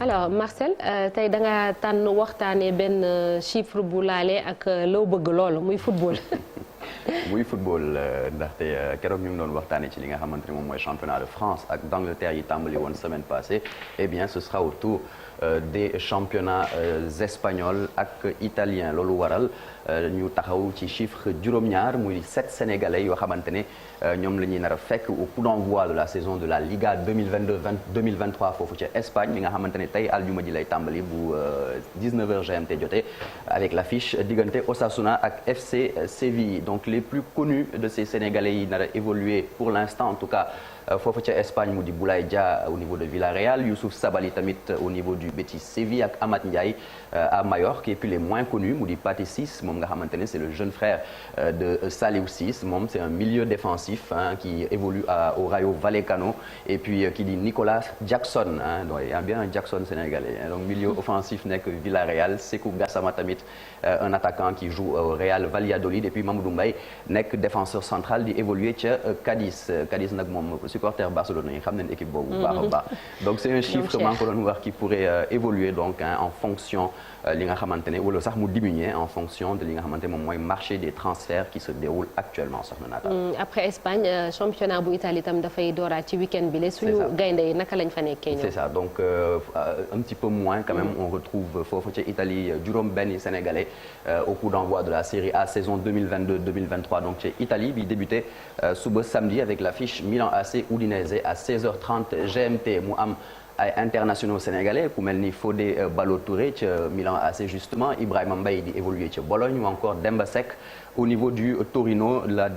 alors Marcel tey da nga tànn waxtaanee benn chiffre bu laale ak loo bëgg loolu muy football. muy football ndaxte keroog ñu ngi doon waxtaanee ci li nga xamante ne moom mooy championnat de France ak d'Angleterre yi tàmbali woon semaine passée eh bien ce sera au tour des championnats espagnols ak italiens loolu waral ñu taxaw ci chiffre juróom-ñaar muy 7 sénégalais yoo xamante ne ñoom la ñuy nar a fekk au coup d'envoi de la saison de la Liga 2022-2023 foofu ca Espagne mi nga xamante ne tey aljuma ji lay tàmbali bu 19h GMT jotee avec l'affiche diggante Osasuna ak FC Séville donc les plus connus de ces sénégalais yi nar a évoluer pour l'instant en tout cas foofu ca Espagne mu di Boulaye Dia au niveau de Villarreal Youssouf Sabaly tamit au niveau du Betis Séville ak Amath Ndiaye à Majorque et puis les moins connus mu di Pathé Ciss moom nga xamante ne c'est le jeune frère de Saliou Ciss moom c'est un milieu défensif qui évolue au Rayo Vallecano et puis qui dit Nicolas Jackson donc il y a bien un Jackson sénégalais donc milieu offensif nekk Villarreal Sékou Gassama tamit un attaquant qui joue au Real Valladolid et puis Mamadou Mbaye nekk défenseur central di évoluer ca Cadiz nag moom supporter Barcelone yi xam nañ équipe boobu baax a baax donc c'est un chiffre maa ngi ko doon wax qui pourrait évoluer donc en fonction li nga xamante ne wala sax mu diminuer en fonction de li nga xamante ne moom mooy marché des transferts qui se déroule actuellement soxna Naata. après Espagne championnat bu Italie itam dafay dooraat ci week-end bi la suñu gaynde yi naka lañ fa nekkee ñoom. c'est ça donc un petit peu moins quand même on retrouve foofu ca Italie juróom-benn sénégalais au coup d'envoi de la Série A saison 2022-2023 donc ca Italie bi débuté suba samedi avec l'affiche Milan AC Udinese à 16h30 GMT mu am ay internationaux sénégalais ku mel ni Fodé Ballo-Touré ca Milan AC justement Ibrahima Mbaye di évoluer ca Bologne ou encore Demba Seck au niveau du Torino le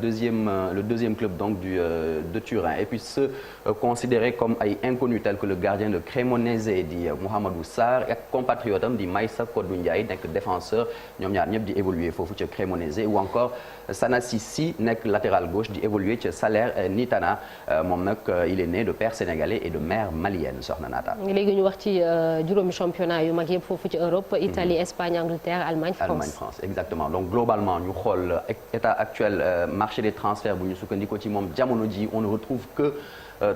deuxième club donc de Turin et puis ceux considérés comme ay inconnus tels que le gardien de Cremonese di Mouhamadou Sarr ak compatriotam di Maïssa Kodou Ndiaye nekk défenseur ñoom ñaar ñëpp di évoluer foofu ca Cremonese ou encore Sanassi Sy nekk latéral gauche di évoluer ca Salernitana moom nag il est né de père sénégalais et de mère malienne soxna Naata. léegi ñu wax ci juróomi championnat yu mag yëpp foofu ci Europe Italie Espagne Angleterre Allemagne France exactement donc globalement ñu xool état actuel marché des transferts bu ñu sukkandikoo ci moom jamono ji on ne retrouve que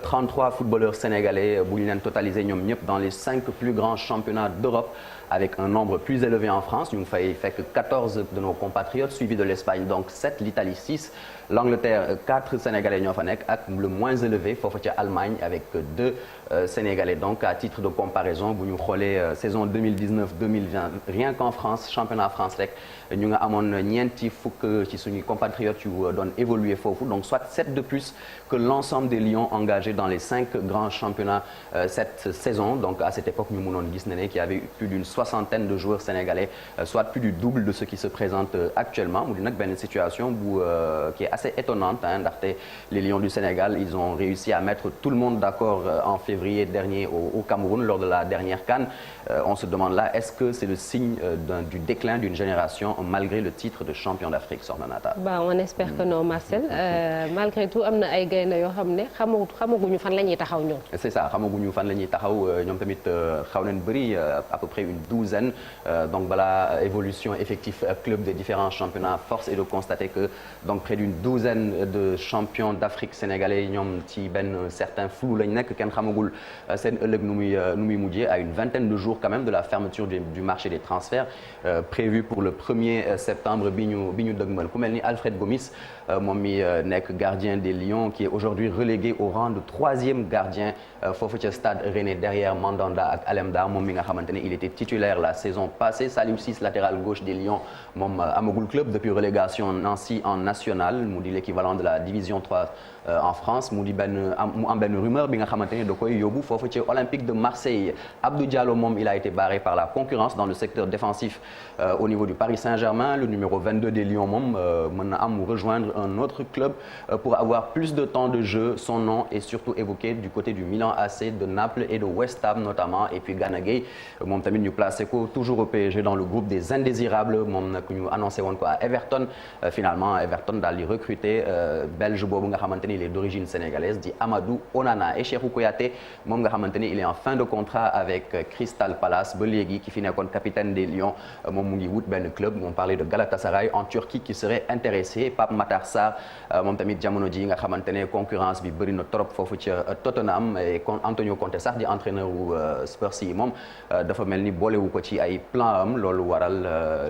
33 footballeurs sénégalais bu ñu leen totalisé ñoom ñëpp dans les 5 plus grands championnats d'Europe avec un nombre plus élevé en France ñu ngi fay fekk 14 de nos compatriotes suivi de l'Espagne donc 7 l'Italie 6 l'Angleterre 4 Sénégalais ñoo fa nekk ak le moins élevé foofu ca Allemagne avec 2 Sénégalais donc à titre de comparaison bu ñu xoolee saison 2019-2020 rien qu'en France championnat France rek ñu nga amoon ñeenti fukk ci suñuy compatriotes yu doon évoluer foofu donc soit 7 de plus que l'ensemble des Lions engagés dans les 5 grands championnats cette saison donc à cette époque ñu mënoon gis ne qu'il y avait plus d'une soixantaine de joueurs sénégalais soit plus du double de ce qui se présente actuellement mu di nag benn situation qui est assez étonnante ndaxte les Lions du Sénégal ils ont réussi à mettre tout le monde d'accord en février dernier au Cameroun lors de la dernière CAN on se demande là est-ce que c'est le signe du déclin d'une génération malgré le titre de champion d'Afrique soxna Naata. on espère que non Marcel malgré tout am na ay gaynde yoo xam ne xamaguñu fan la ñuy taxaw ñoom. c'est ça xamaguñu fan la ñuy taxaw ñoom tamit xaw nañ bëri à peu près une douzaine donc voilà évolution effectif club des différents championnats force est de constater que donc près d'une douzaine de champions d'Afrique sénégalais ñoom ci benn certain flou lañ nekk kenn xamagul seen ëllëg nu muy mujjee à une vingtaine de jours quand même de la fermeture du marché des transferts prévu pour le 1er septembre bi ñu dëgmal ku mel ni Alfred Gomis moom mi nekk gardien des Lions qui est aujourd'hui relégué au rang de 3e gardien foofu ca stade Rennais derrière Mandanda ak Alemdar moom mi nga xamante ne il était titulaire la saison passée Saliou Ciss latéral gauche des Lions moom amagul club depuis relégation Nancy en national mu di l'équivalent de la division 3 en France mu am benn rumeur bi nga xamante ne da koy yóbbu foofu ci Olympique de Marseille Abdou Diallo moom il a été barré par la concurrence dans le secteur défensif au niveau du Paris Saint-Germain le numéro 22 des Lions moom mën na am rejoindre un autre club pour avoir plus de temps de jeu son nom est surtout évoqué du côté du Milan AC de Naples et de West Ham notamment et puis Gana Gueye moom tamit ñu placé ko toujours au PSG dans le groupe des indésirables moom nag ñu annoncé woon ko à Everton finalement Everton daal di recruter belge boobu nga xamante ni il est d'origine sénégalaise di Amadou Onana et Cheikhou Kouyaté moom nga xamante ni il est en fin de contrat avec Crystal Palace ba léegi ki fi nekkoon capitaine des Lions moom mu ngi wut benn club on parlait de Galatasaray en Turquie qui serait intéressé Pape Matar Sarr moom tamit jamono ji nga xamante ne concurrence bi bëri na trop foofu ca Tottenham et Antonio Conte sax di entraîneur wu Spurs yi moom dafa mel ni boolewu ko ci ay plan am loolu waral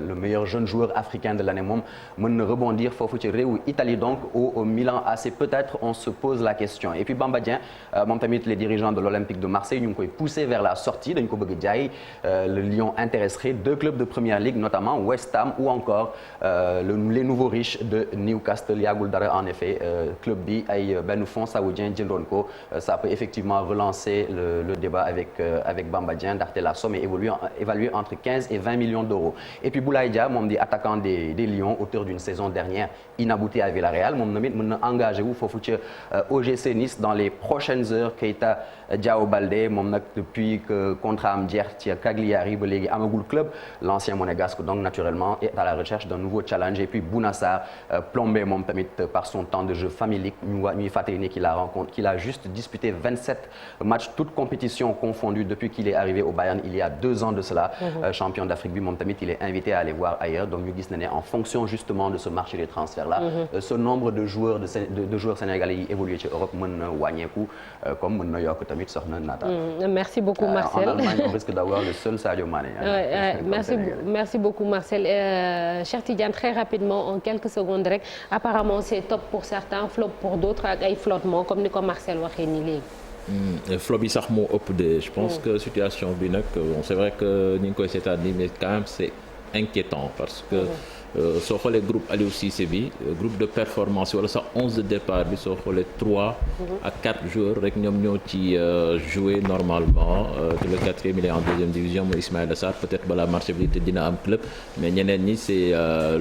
le meilleur jeune joueur africain de l'année moom mën na rebondir foofu ci réewu Italie donc au Milan AC peut-être on se pose la question et puis Bamba Dieng moom tamit les dirigeants de l'Olympique de Marseille ñu ngi koy pousser vers la sortie dañ ko bëgg jaay le Lyon intéresserait deux clubs de première ligue notamment West Ham ou encore les nouveaux riches de Newcastle yàggul dara en effet club bi ay benn fonds saoudien jëndoon ko ça peut effectivement relancer le débat avec Bamba Dieng ndaxte la somme est évaluée entre 15 et 20 millions d'euros et puis Boulaye Dia moom di attaquant des Lions auteur d'une saison dernière inaboutée à Villarreal moom tamit mën na engagé wu foofu ca OGC Nice dans les prochaines heures Keita Diao Baldé moom nag depuis que contrat am jeex ci Cagliari ba léegi amagul club l'ancien monégasque donc naturellement est à la recherche d'un nouveau challenge et puis Bouna Sarr plombé moom tamit par son temps de jeu familique ñuy fàttali ne qu'il a juste disputé 27 matchs toutes compétitions confondues depuis qu'il est arrivé au Bayern il y a 2 ans de cela champion d'Afrique bi moom tamit il est invité à aller voir ailleurs donc ñu gis na ne en fonction justement de ce marché des transferts là ce nombre de joueurs sénégalais yi évolué ci Europe mën na wàññeeku comme mën na yokk tamit soxna Nata. Merci beaucoup Marcel. En Allemagne on risque d'avoir le seul Sadio Mané. Merci beaucoup Marcel. Cheikh Tidiane très rapidement en quelques secondes rek apparemment c'est top pour certains flop pour d'autres ak ay flottement comme ni ko Marcel waxee nii léegi. Flop yi sax moo ëpp de je pense que situation bi nag c'est vrai que ni ngi koy seetaan nii mais quand même c'est inquiétant parce que soo xoolee groupe Aliou Cissé bi groupe de performance wala sax 11 de départ bi soo xoolee 3 à 4 joueurs rek ñoom ñoo ci jouer normalement le quatrième il est en deuxième division mooy Ismaïla Sarr peut-être balaa marché bi te dina am club mais ñeneen ñi c'est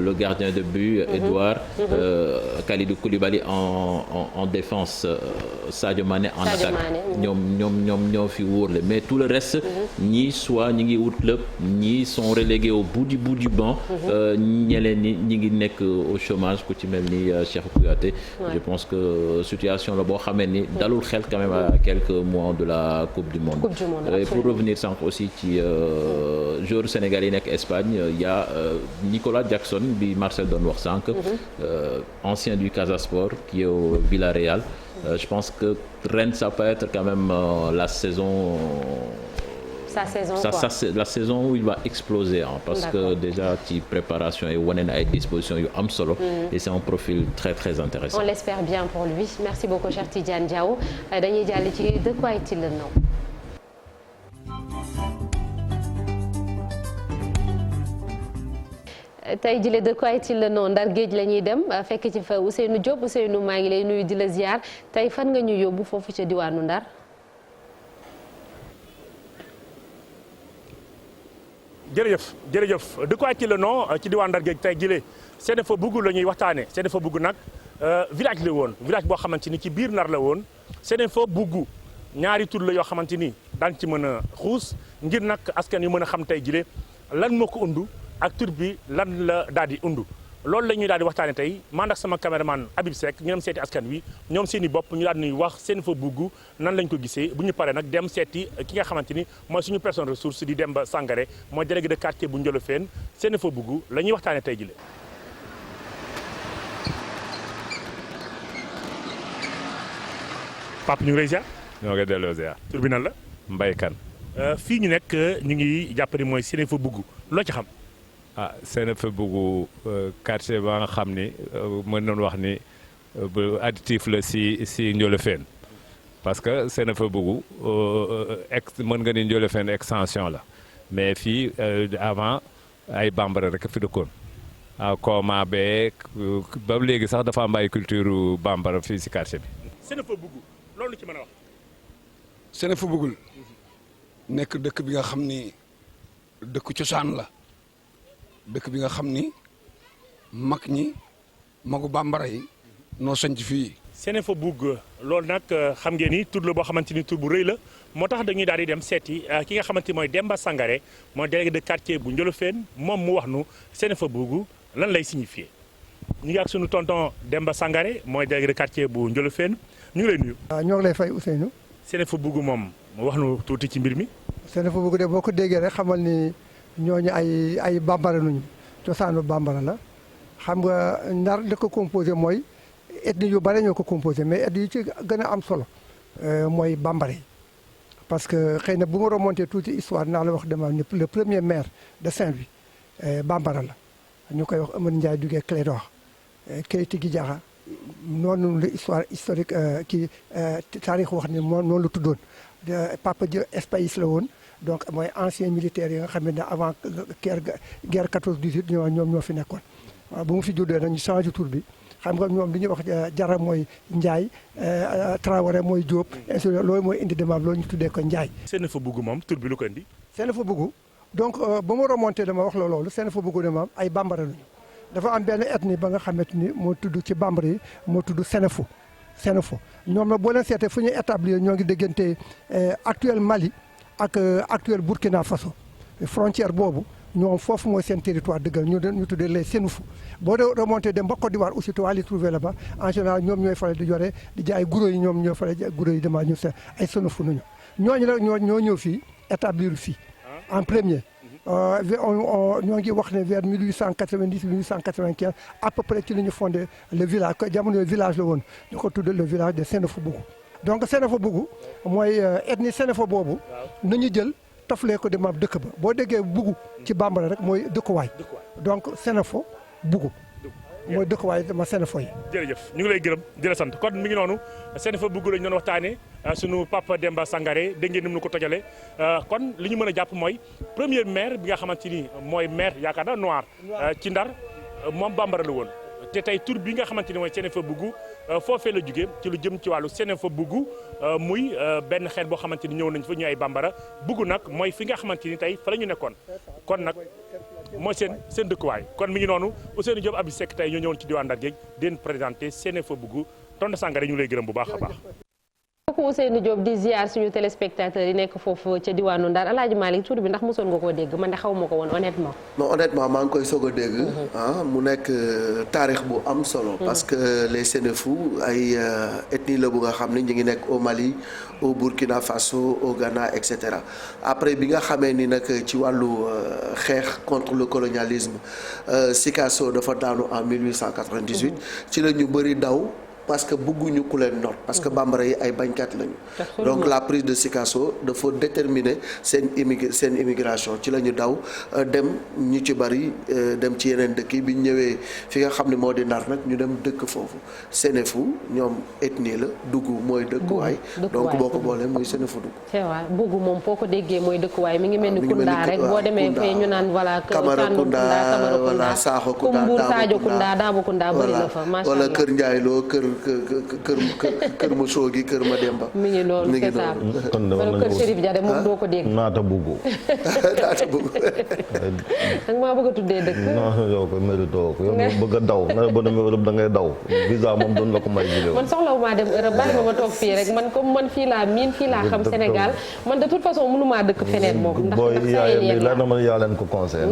le gardien de but Edouard Kalidou Koulibaly en défense Sadio Mané en attaque ñoo fi wóorle mais tout le reste ñii soit ñi ngi wut club ñii sont relégués au bout du banc ñeneen ñi ngi nekk au chômage ku ci mel ni Cheikh Kouyaté je pense que situation la boo xamee ni dalul xel quand même à quelques mois de la Coupe du Monde et pour revenir sànq aussi ci joueur sénégalais yi nekk Espagne il y a Nicolas Jackson bi Marcel doon wax sànq ancien du Casa Sport qui est au Villarreal je pense que ren ça peut être quand même la saison la saison où il va exploser parce que déjà ci préparation yi wane na ay dispositions yu am solo et c'est un profil très très intéressant. On l'espère bien pour lui. Merci beaucoup Cheikh Tidiane Diaw dañuy jàll ci de quoi est-il le nom. tey jile de quoi est-il le nom Ndar géej la ñuy dem fekk ci fa Ousseynou Diop Ousseynou maa ngi lay nuyu di la ziar tey fan nga ñu yóbbu foofu ca diwaanu Ndar. jërëjëf de quoi est-il le nom ci diwaan Ndar géej tey jile Sénéfa Bougou la ñuy waxtaane Sénéfa Bougou nag village la woon village boo xamante ni ci biir Ndar la woon Sénéfa Bougou ñaari tur la yoo xamante ni daan ci mën a xuus ngir nag askan yu mën a xam tey jile lan moo ko undu ak tur bi lan la daal di undu loolu la ñuy daal di waxtaane tey man ak sama caméraman Habib Seck ñu dem seeti askan wi ñoom seen i bopp ñu daal di wax Sénéfa Bougou nan lañ ko gisee bu ñu paree nag dem seeti ki nga xamante ni mooy suñu personne ressource di Demba Sangaré mooy délégué de quartier bu Ndiolofène Sénéfa Bougou la ñuy waxtaane tey jile. Pape ñu ngi lay ziar. ñoo ngi delloo ziar. tur bi nan la. Mbaye Kane. fii ñu nekk ñu ngi jàpp ni mooy Sénéfa Bougou loo ci xam. Sénéfa Bougou quartier ba nga xam ni mën nañu wax ni bu additif la si Ndiolofène parce que Sénéfa Bougou mën nga ni Ndiolofène extension la mais fii avant ay bambara rek fi dëkkoon Koma beeg ba léegi sax dafa am ay culture bambara fii si quartier bi. Sénéfa Bougou loolu ci mën a wax. Sénéfa Bougou nekk dëkk bi nga xam ni dëkk cosaan la. dëkk bi nga xam ni magu bambara yi noo sanc fii. Sénéfa Bougou loolu nag xam ngeen ni tur la boo xamante ni tur bu rëy la moo tax dañuy daal di dem seeti ki nga xamante ni mooy Demba Sangaré mooy délégué de quartier bu Ndiolofène moom mu wax nu Sénéfa Bougou lan lay signifier ñu ngi ak sunu tonton Demba Sangaré mooy délégué de quartier bu Ndiolofène ñu ngi lay nuyu. waaw ñoo ngi lay fay Ousseynou. Sénéfa Bougou moom wax nu tuuti ci mbir mi. Sénéfa Bougou de boo ko déggee rek xamal ni ñooñu ay bambara nuñu cosaanu bambara la xam nga Ndar li ko composé mooy ethnie yu bare ñoo ko composé mais ethnie yu ci gën a am solo mooy bambara yi parce que xëy na bu ma remonté tuuti histoire naa la wax dama ne le premier maire de Saint-Louis bambara la ñu koy wax Amadou Ndiaye duggee Clédor Keyti Gidiaga noonu la histoire historique kii taarix wax ni moom noonu la tuddoon Papa Dia Espace la woon donc mooy ancien militaire yi nga xam ne avant guerre 14-18 ñoom ñoo fi nekkoon waaw bu mu fi juddoo nag ñu changé tur bi xam nga ñoom li ñuy wax Jara mooy Ndiaye Traoré mooy Diop ainsi loolu mooy indi demam loolu ñu tuddee ko Ndiaye. Sénéfa-Bougou moom tur bi lu ko indi. Sénéfa-Bougou donc ba ma remonté dama wax la loolu Sénéfa-Bougou de moom ay bambara lañu dafa am benn ethnie ba nga xamante ni moo tudd ci bambara yi moo tudd Sénéfo ñoom nag boo leen seetee fu ñuy établir ñoo ngi déggante actuel Mali ak actuel Burkina Faso frontière boobu ñoom foofu mooy seen territoire dëggal ñu tuddee les Sénoufou boo dee remonté dem ba Côte d'Ivoire aussi tu vas les trouver là-bas en général ñoom ñooy faral di yore di jaay guro yi ñoom ñooy faral di guro yi dama ñu seen ay Sénoufou nañu ñooñu nag ñoo ñëw fii établir fii en premier ñoo ngi wax ne vers 1890 1895 à peu près ci la ñu fondé le village jamono village la woon ñu ko tuddee le village de Sénéfa-Bougou donc Sénéfa-Bougou mooy ethnie Sénéfa boobu nañu jël taflee ko demam dëkk ba boo déggee Bougou ci bambara rek mooy dëkkuwaay donc Sénéfa-Bougou mooy dëkkuwaay dama Sénéfa yi. jërëjëf ñu ngi lay gërëm di la sant kon mi ngi noonu Sénéfa-Bougou lañu doon waxtaanee sunu papa Demba Sangaré dégg ngeen ni mu ko tojalee kon li ñu mën a jàpp mooy premier maire bi nga xamante ni mooy maire yaakaar naa noir ci Ndar moom bambara la woon te tey tur bi nga xamante ni mooy Sénéfa-Bougou foofee la jógee ci lu jëm ci wàllu Sénéfa-Bougou muy benn xeet boo xamante ni ñëw nañ fa ñu ay bambara Bougou nag mooy fi nga xamante ni tey fa la ñu nekkoon kon nag mooy seen dëkkuwaay kon mi ngi noonu Ousseynou Diop Abi Seck tey ñoo ñëwoon ci diwaan Ndar Géej di leen présenté Sénéfa-Bougou tonton Sangaré ñu lay gërëm bu baax a baax. kooku Ousseynou Diop di ziar suñu téléspectateurs yi nekk foofu ca diwaanu Ndar Alaaji Malick tur bi ndax mosoon nga koo dégg man de xaw ma ko woon honnêtement. non honnêtement maa ngi koy soog a dégg. mu nekk taarix bu am solo. parce que les Sénéfou ay ethnie la bu nga xam ne ñu ngi nekk au Mali au Burkina Faso au Ghana et cetera après bi nga xamee ni nag ci wàllu xeex contre le colonialisme Sikasso dafa daanu en 1898. ci la ñu bëri daw. parce que bëgguñu ku leen noot parce que bambara yi ay bañkat lañu. donc la prise de Sikasso dafa déterminer seen immigration ci la ñu daw dem ñu ci bari dem ci yeneen dëkk yi bi ñu ñëwee fi nga xam ne moo di Ndar nag ñu dem dëkk foofu Sénéfou ñoom ethnie la Dougou mooy dëkkuwaay. donc boo ko boolee muy Sénéfa-Dougou. c'est vrai Bougou moom foo ko déggee mooy dëkkuwaay mi ngi mel ni Kounda rek boo demee fee ñu naan voilà. Camaracounda wala Sakho Kounda Dabo Kounda bëri na fa macha allah wala Kër Ndiaye Lo kër Mousso gi kër Mademba. mi ngi noonu c'est ça kon wala kër Chérif Diade moom doo ko dégg. naata Bougou. naata Bougou. da nga maa bëgg a tuddee dëkk. non yow ko mérito ko yow bëgg a daw nga ne boo demee Europe da ngay daw visa moom doon la ko may jëlee. man soxlawu maa dem Europe bàyyi ma toog fii rek man comme man fii laa miin fii laa xam Sénégal man de toute façon mënumaa dëkk feneen moom. ndax booy yaa leen ko conseillé